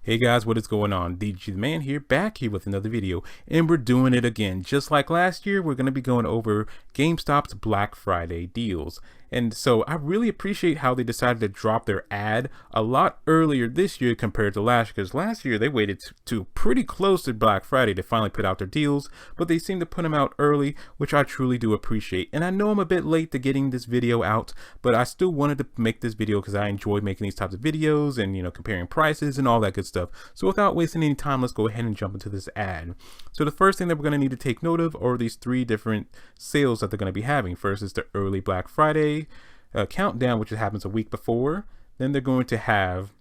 Hey guys, what is going on? DG the Man here, back here with another video, and we're doing it again. Just like last year, we're going to be going over GameStop's Black Friday deals. And so I really appreciate how they decided to drop their ad a lot earlier this year compared to last year, because last year they waited to pretty close to Black Friday to finally put out their deals, but they seem to put them out early, which I truly do appreciate. And I know I'm a bit late to getting this video out, but I still wanted to make this video because I enjoy making these types of videos and, comparing prices and all that good stuff. So without wasting any time, let's go ahead and jump into this ad. So the first thing that we're going to need to take note of are these three different sales that they're going to be having. First is the early Black Friday countdown, which happens a week before. Then they're going to have,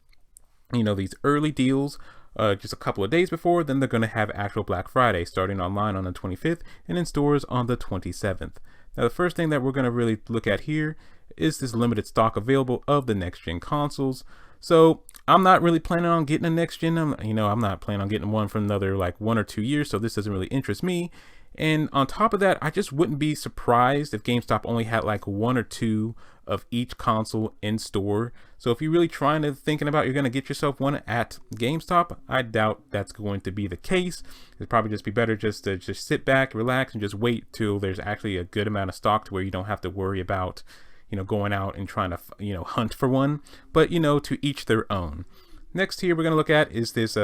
these early deals just a couple of days before. Then they're going to have actual Black Friday starting online on the 25th and in stores on the 27th. Now the first thing that we're going to really look at here is this limited stock available of the next gen consoles. So I'm not really planning on getting a next gen. I'm not planning on getting one for another like 1 or 2 years. So this doesn't really interest me. And on top of that, I just wouldn't be surprised if GameStop only had like 1 or 2 of each console in store. So if you're really thinking about you're going to get yourself one at GameStop, I doubt that's going to be the case. It'd probably just be better just to sit back, relax, and just wait till there's actually a good amount of stock to where you don't have to worry about going out and trying to hunt for one. But to each their own. Next here we're going to look at is this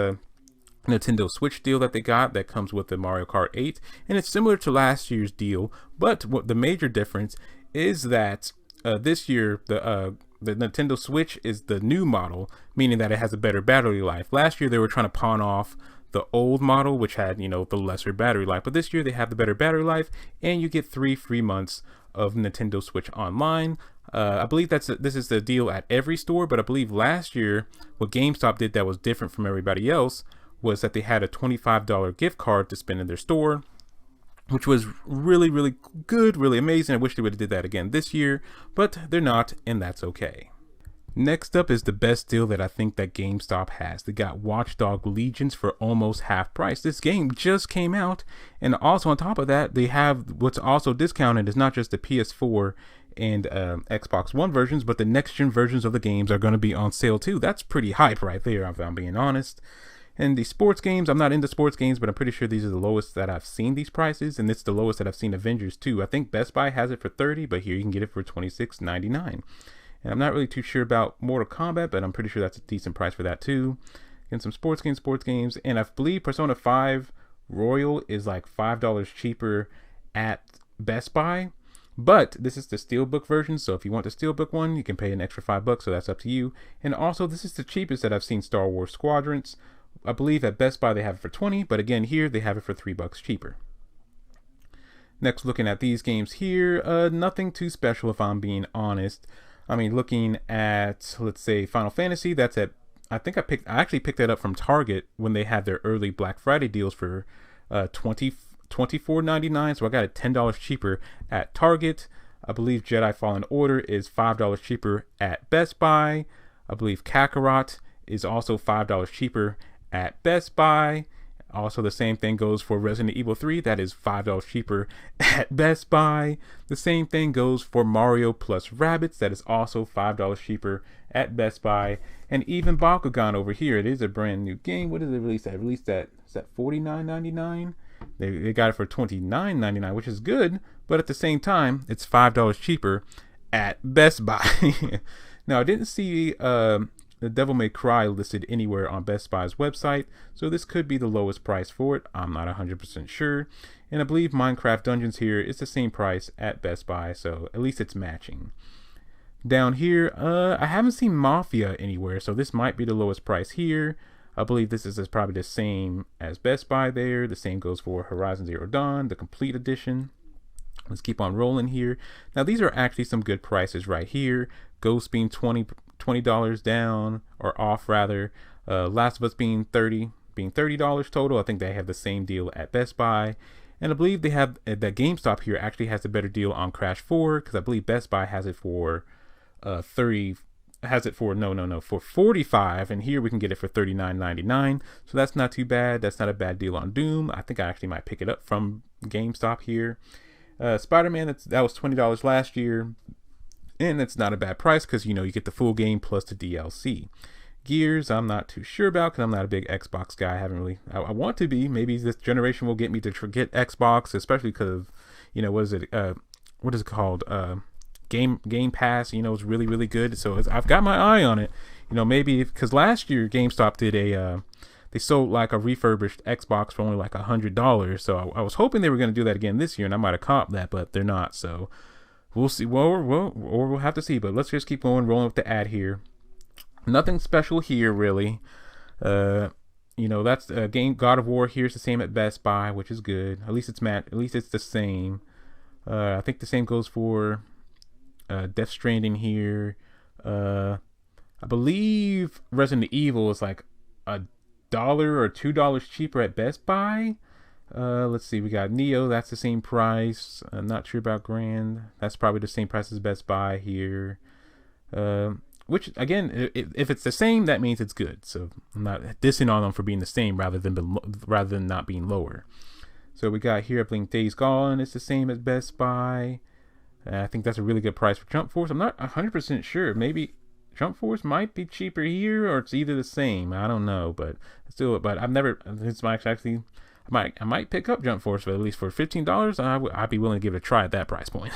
Nintendo Switch deal that they got that comes with the Mario Kart 8, and it's similar to last year's deal, but what the major difference is that this year the Nintendo Switch is the new model, meaning that it has a better battery life. Last year they were trying to pawn off the old model, which had the lesser battery life, but this year they have the better battery life, and you get 3 free months of Nintendo Switch Online. I believe this is the deal at every store, but I believe last year what GameStop did that was different from everybody else was that they had a $25 gift card to spend in their store, which was really, really good, really amazing. I wish they would have did that again this year, but they're not, and that's okay. Next up is the best deal that I think that GameStop has. They got Watch Dogs Legion for almost half price. This game just came out, and also on top of that, they have what's also discounted is not just the PS4 and Xbox One versions, but the next gen versions of the games are going to be on sale too. That's pretty hype right there, if I'm being honest. And the sports games, I'm not into sports games, but I'm pretty sure these are the lowest that I've seen these prices, and it's the lowest that I've seen Avengers 2. I think Best Buy has it for $30, but here you can get it for $26.99. And I'm not really too sure about Mortal Kombat, but I'm pretty sure that's a decent price for that too. And some sports games, and I believe Persona 5 Royal is like $5 cheaper at Best Buy. But this is the Steelbook version, so if you want the Steelbook one, you can pay an extra $5, so that's up to you. And also, this is the cheapest that I've seen Star Wars Squadrons. I believe at Best Buy they have it for $20, but again here they have it for $3 cheaper. Next, looking at these games here, nothing too special if I'm being honest. I mean, looking at, let's say, Final Fantasy, that's at, I actually picked that up from Target when they had their early Black Friday deals for $24.99, so I got it $10 cheaper at Target. I believe Jedi Fallen Order is $5 cheaper at Best Buy. I believe Kakarot is also $5 cheaper at Best Buy. Also, the same thing goes for Resident Evil 3. That is $5 cheaper at Best Buy. The same thing goes for Mario plus Rabbids. That is also $5 cheaper at Best Buy. And even Bakugan over here, it is a brand new game. What did they release at? Is that $49.99? They got it for $29.99, which is good. But at the same time, it's $5 cheaper at Best Buy. Now, I didn't see the Devil May Cry listed anywhere on Best Buy's website, so this could be the lowest price for it. I'm not 100% sure. And I believe Minecraft Dungeons here is the same price at Best Buy, so at least it's matching. Down here, I haven't seen Mafia anywhere, so this might be the lowest price here. I believe this is probably the same as Best Buy there. The same goes for Horizon Zero Dawn, the complete edition. Let's keep on rolling here. Now these are actually some good prices right here. Ghost being $20 down, or off rather. Last of Us being $30 total. I think they have the same deal at Best Buy. And I believe they have that GameStop here actually has a better deal on Crash 4, because I believe Best Buy has it for for $45, and here we can get it for $39.99. So that's not too bad. That's not a bad deal on Doom. I think I actually might pick it up from GameStop here. Spider-Man, that was $20 last year, and it's not a bad price because you get the full game plus the DLC. Gears, I'm not too sure about because I'm not a big Xbox guy. I haven't really. I want to be. Maybe this generation will get me to forget Xbox, especially because, what is it? What is it called? Game Pass. It's really really good. So I've got my eye on it. Maybe because last year GameStop did they sold like a refurbished Xbox for only like $100. So I was hoping they were going to do that again this year, and I might have copped that, but they're not. So we'll see. Well, we'll have to see. But let's just keep rolling with the ad here. Nothing special here, really. That's game God of War. Here's the same at Best Buy, which is good. At least it's the same. I think the same goes for Death Stranding here. I believe Resident Evil is like $1 or $2 cheaper at Best Buy. Let's see. We got Neo. That's the same price. I'm not sure about Grand. That's probably the same price as Best Buy here. Which again, if it's the same, that means it's good. So I'm not dissing on them for being the same rather than not being lower. So we got here, I think Days Gone. It's the same as Best Buy. I think that's a really good price for Jump Force. I'm not 100% sure. Maybe Jump Force might be cheaper here, or it's either the same. I don't know, but still. But I've never. It's actually. I might pick up Jump Force, but at least for $15, I'd be willing to give it a try at that price point.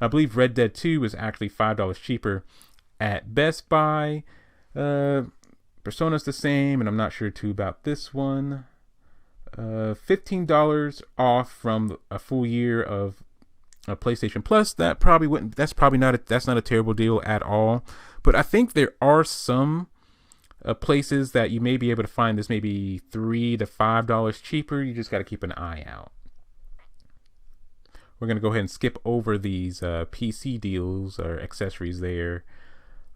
I believe Red Dead 2 is actually $5 cheaper at Best Buy. Persona's the same, and I'm not sure too about this one. $15 off from a full year of PlayStation Plus. That's not a terrible deal at all. But I think there are some places that you may be able to find this maybe $3 to $5 cheaper. You just got to keep an eye out. We're going to go ahead and skip over these PC deals or accessories there.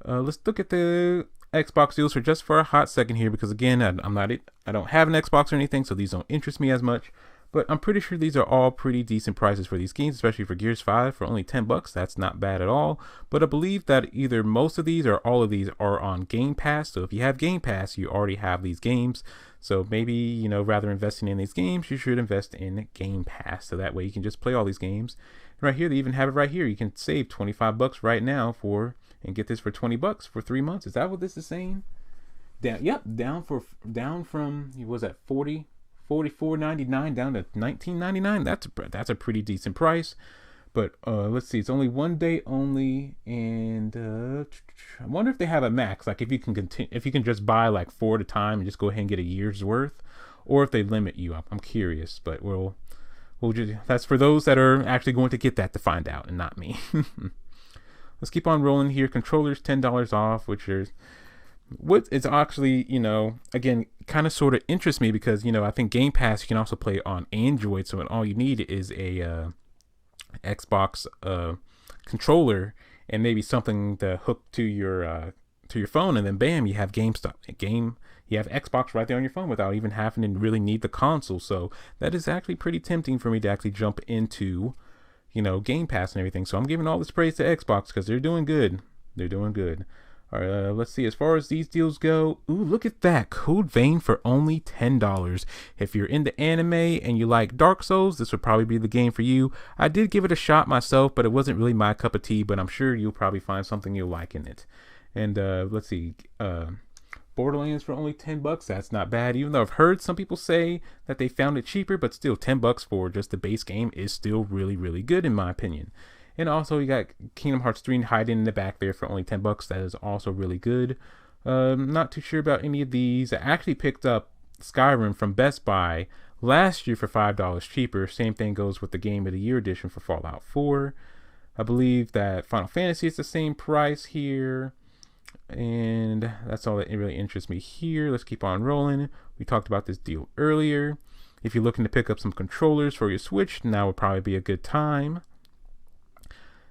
Let's look at the Xbox deals for a hot second here, because again, I don't have an Xbox or anything, so these don't interest me as much. But I'm pretty sure these are all pretty decent prices for these games, especially for Gears 5 for only $10. That's not bad at all. But I believe that either most of these or all of these are on Game Pass. So if you have Game Pass, you already have these games. So maybe, rather investing in these games, you should invest in Game Pass. So that way you can just play all these games. And right here, they even have it right here. You can save $25 right now and get this for $20 for 3 months. Is that what this is saying? Down from, what was that, $44.99 down to $19.99. That's a pretty decent price. But let's see, it's only 1 day only, and I wonder if they have a max, like if you can just buy like 4 at a time and just go ahead and get a year's worth, or if they limit you. I'm curious, but we'll just, that's for those that are actually going to get that to find out, and not me. Let's keep on rolling here. Controllers $10 off, which is what is actually, again, kind of sort of interests me because, I think Game Pass, you can also play on Android. So all you need is a Xbox controller and maybe something to hook to your phone. And then bam, you have GameStop. You have Xbox right there on your phone without even having to really need the console. So that is actually pretty tempting for me to actually jump into, Game Pass and everything. So I'm giving all this praise to Xbox because they're doing good. All right, let's see. As far as these deals go, ooh, look at that. Code Vein for only $10. If you're into anime and you like Dark Souls, this would probably be the game for you. I did give it a shot myself, but it wasn't really my cup of tea, but I'm sure you'll probably find something you'll like in it. And let's see. Borderlands for only $10. That's not bad, even though I've heard some people say that they found it cheaper, but still $10 for just the base game is still really, really good in my opinion. And also, you got Kingdom Hearts 3 hiding in the back there for only $10. That is also really good. Not too sure about any of these. I actually picked up Skyrim from Best Buy last year for $5 cheaper. Same thing goes with the Game of the Year edition for Fallout 4. I believe that Final Fantasy is the same price here. And that's all that really interests me here. Let's keep on rolling. We talked about this deal earlier. If you're looking to pick up some controllers for your Switch, now would probably be a good time.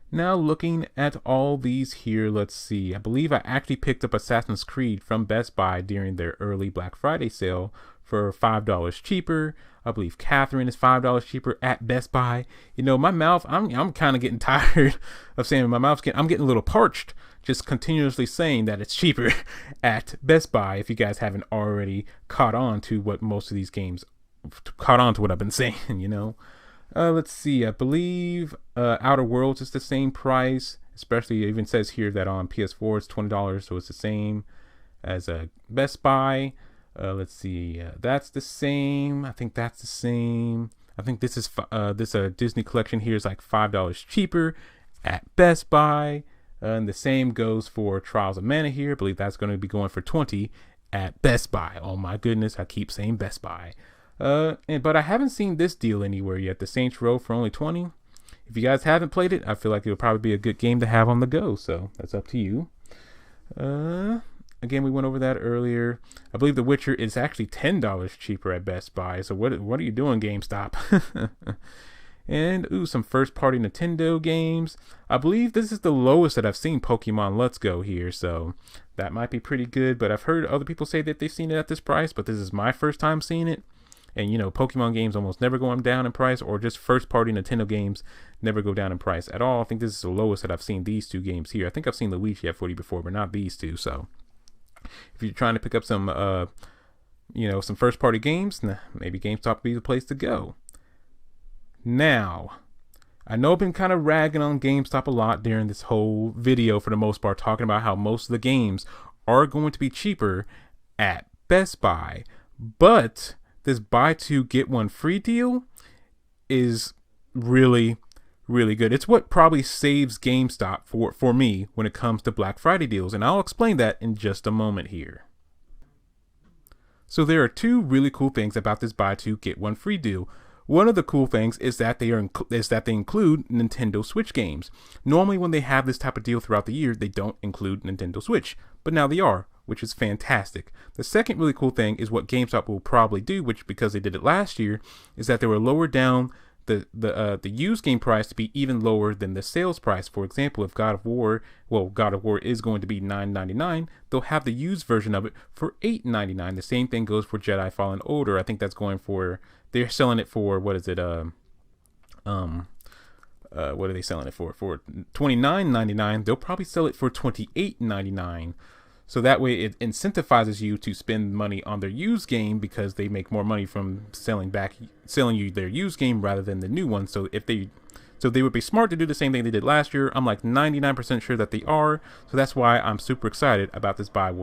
Now looking at all these here, let's see. I believe I actually picked up Assassin's Creed from Best Buy during their early Black Friday sale for $5 cheaper. I believe Catherine is $5 cheaper at Best Buy. My mouth, I'm kind of getting tired of saying I'm getting a little parched just continuously saying that it's cheaper at Best Buy if you guys haven't already caught on to what I've been saying, Let's see. I believe Outer Worlds is the same price. Especially, it even says here that on PS4 it's $20, so it's the same as a Best Buy. Let's see, that's the same. I think that's the same. I think this is this Disney collection here is like $5 cheaper at Best Buy. And the same goes for Trials of Mana here. I believe that's going to be going for $20 at Best Buy. Oh my goodness, I keep saying Best Buy. But I haven't seen this deal anywhere yet. The Saints Row for only $20. If you guys haven't played it, I feel like it would probably be a good game to have on the go. So that's up to you. Again, we went over that earlier. I believe The Witcher is actually $10 cheaper at Best Buy. So what are you doing, GameStop? And some first-party Nintendo games. I believe this is the lowest that I've seen Pokemon Let's Go here, so that might be pretty good. But I've heard other people say that they've seen it at this price, but this is my first time seeing it. And Pokemon games almost never go down in price, or just first-party Nintendo games never go down in price at all. I think this is the lowest that I've seen these two games here. I think I've seen Luigi at $40 before, but not these two. So if you're trying to pick up some, some first-party games, maybe GameStop would be the place to go. Now, I know I've been kind of ragging on GameStop a lot during this whole video for the most part, talking about how most of the games are going to be cheaper at Best Buy. But this buy two, get one free deal is really, really good. It's what probably saves GameStop for me when it comes to Black Friday deals. And I'll explain that in just a moment here. So there are two really cool things about this buy two, get one free deal. One of the cool things is that they include Nintendo Switch games. Normally when they have this type of deal throughout the year, they don't include Nintendo Switch, but now they are, which is fantastic. The second really cool thing is what GameStop will probably do, which because they did it last year, is that they will lower down the used game price to be even lower than the sales price. For example, if God of War is going to be $9.99, they'll have the used version of it for $8.99. The same thing goes for Jedi Fallen Order. I think that's going for, they're selling it for, what is it, what are they selling it for? For $29.99. They'll probably sell it for $28.99. So that way it incentivizes you to spend money on their used game because they make more money from selling you their used game rather than the new one. So they would be smart to do the same thing they did last year. I'm like 99% sure that they are. So that's why I'm super excited about this buy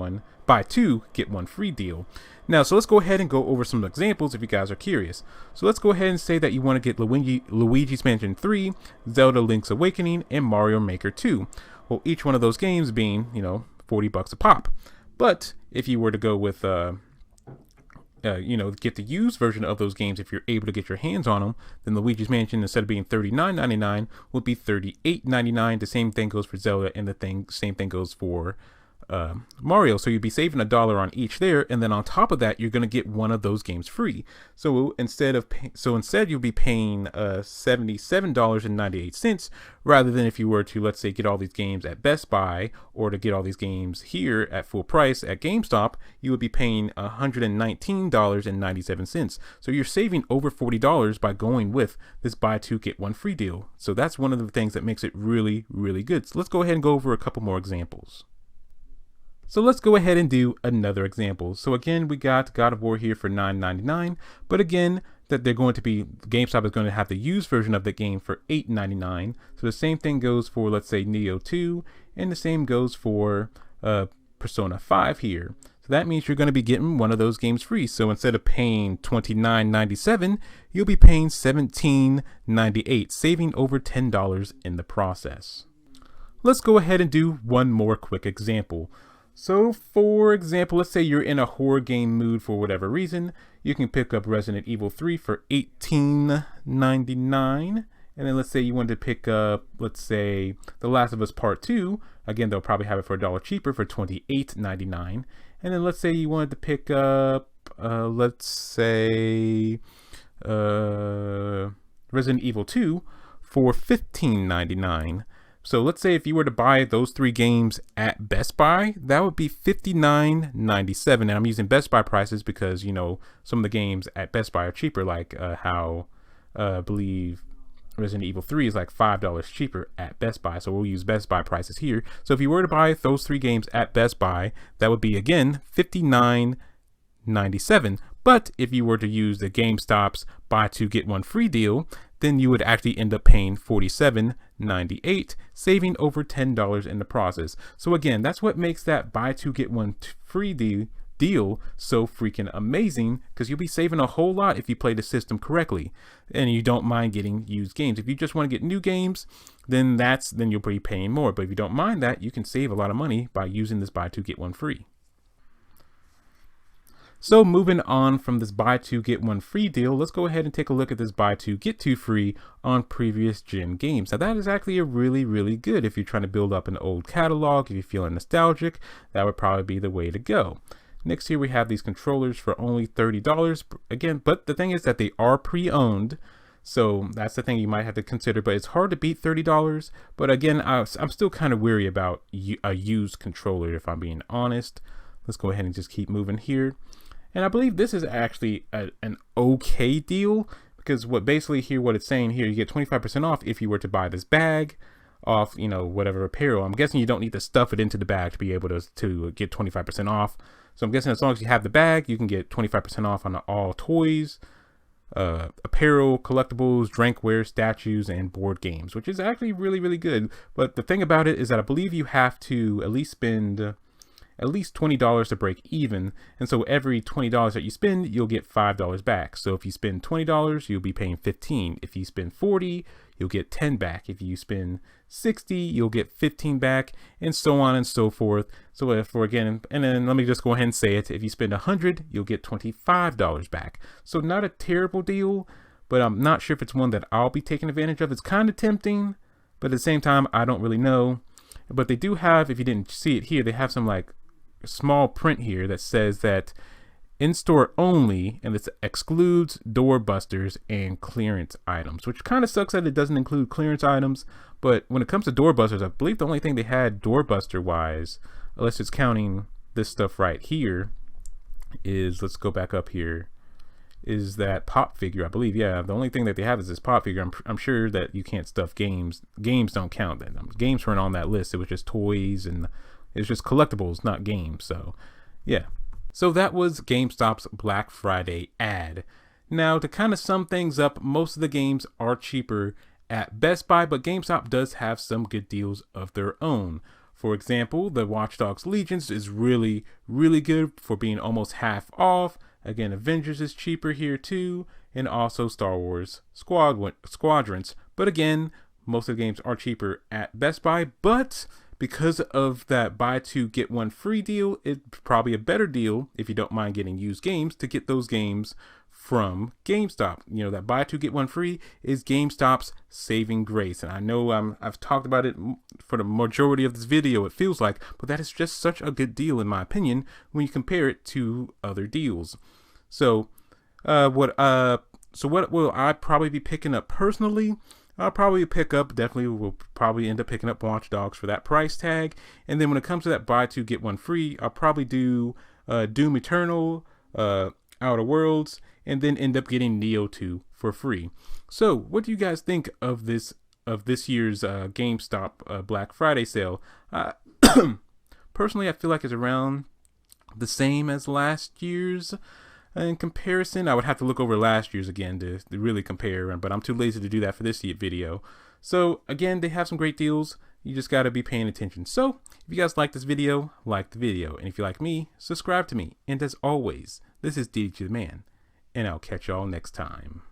two, get one free deal. Now, so let's go ahead and go over some examples if you guys are curious. So let's go ahead and say that you want to get Luigi's Mansion 3, Zelda Link's Awakening, and Mario Maker 2. Well, each one of those games being, $40 a pop. But if you were to go with get the used version of those games, if you're able to get your hands on them, then Luigi's Mansion, instead of being $39.99, would be $38.99. The same thing goes for Zelda, and the same thing goes for Mario. So you'd be saving $1 on each there, and then on top of that, you're going to get one of those games free. So instead you'll be paying $77.98 rather than if you were to, let's say, get all these games at Best Buy or to get all these games here at full price at GameStop, you would be paying $119.97. So you're saving over $40 by going with this buy two get one free deal. So that's one of the things that makes it really, really good. So let's go ahead and go over a couple more examples. So let's go ahead and do another example. So again, we got God of War here for $9.99, but again, that GameStop is going to have the used version of the game for $8.99. So the same thing goes for, let's say, Neo 2, and the same goes for Persona 5 here. So that means you're going to be getting one of those games free. So instead of paying $29.97, you'll be paying $17.98, saving over $10 in the process. Let's go ahead and do one more quick example. So for example, let's say you're in a horror game mood for whatever reason. You can pick up Resident Evil 3 for $18.99. And then let's say you wanted to pick up, let's say, The Last of Us Part 2. Again, they'll probably have it for $1 cheaper for $28.99. And then let's say you wanted to pick up, let's say, Resident Evil 2 for $15.99. So let's say if you were to buy those three games at Best Buy, that would be $59.97. And I'm using Best Buy prices because, some of the games at Best Buy are cheaper, like how I believe Resident Evil 3 is like $5 cheaper at Best Buy. So we'll use Best Buy prices here. So if you were to buy those three games at Best Buy, that would be, again, $59.97. But if you were to use the GameStop's buy two get one free deal, then you would actually end up paying $47.97. $1.98, saving over $10 in the process. So again, that's what makes that buy two get one free deal so freaking amazing, because you'll be saving a whole lot if you play the system correctly and you don't mind getting used games. If you just want to get new games, then you'll be paying more. But if you don't mind that, you can save a lot of money by using this buy two get one free. So moving on from this buy two get one free deal, let's go ahead and take a look at this buy two get two free on previous gen games. Now that is actually a really good if you're trying to build up an old catalog. If you're feeling nostalgic, that would probably be the way to go. Next here we have these controllers for only $30 again, but the thing is that they are pre-owned, so that's the thing you might have to consider. But it's hard to beat $30. But again, I'm still kind of weary about a used controller, if I'm being honest. Let's go ahead and just keep moving here. And I believe this is actually an okay deal, because what it's saying here, you get 25% off if you were to buy this bag off, whatever apparel. I'm guessing you don't need to stuff it into the bag to be able to get 25% off. So I'm guessing as long as you have the bag, you can get 25% off on all toys, apparel, collectibles, drinkware, statues, and board games, which is actually really good. But the thing about it is that I believe you have to at least spend at least $20 to break even, and so every $20 that you spend, you'll get $5 back. So if you spend $20, you'll be paying $15. If you spend $40, you'll get $10 back. If you spend $60, you'll get $15 back, and so on and so forth. So and then let me just go ahead and say it, if you spend $100, you'll get $25 back. So not a terrible deal, but I'm not sure if it's one that I'll be taking advantage of. It's kind of tempting, but at the same time, I don't really know. But they do have, if you didn't see it here, they have some like small print here that says that in-store only, and this excludes doorbusters and clearance items, which kind of sucks that it doesn't include clearance items. But when it comes to doorbusters, I believe the only thing they had doorbuster wise, unless it's counting this stuff right here, is, let's go back up here, is that pop figure. I believe, yeah, the only thing that they have is this pop figure. I'm sure that you can't stuff games. Games don't count. That games weren't on that list. It was just toys, and it's just collectibles, not games. So yeah, so that was GameStop's Black Friday ad. Now to kind of sum things up, most of the games are cheaper at Best Buy, but GameStop does have some good deals of their own. For example, the Watch Dogs Legions is really good for being almost half off. Again, Avengers is cheaper here too, and also Star Wars Squadrons. But again, most of the games are cheaper at Best Buy, but because of that buy two get one free deal, it's probably a better deal if you don't mind getting used games to get those games from GameStop. That buy two get one free is GameStop's saving grace, and I know I've talked about it for the majority of this video, it feels like, but that is just such a good deal in my opinion when you compare it to other deals. So what will I probably be picking up personally? I'll probably will probably end up picking up Watch Dogs for that price tag. And then when it comes to that buy two get one free, I'll probably do Doom Eternal, Outer Worlds, and then end up getting Neo 2 for free. So what do you guys think of this year's GameStop Black Friday sale? Personally, I feel like it's around the same as last year's. In comparison, I would have to look over last year's again to really compare, but I'm too lazy to do that for this video. So again, they have some great deals. You just got to be paying attention. So if you guys like this video, like the video. And if you like me, subscribe to me. And as always, this is DJ the Man, and I'll catch y'all next time.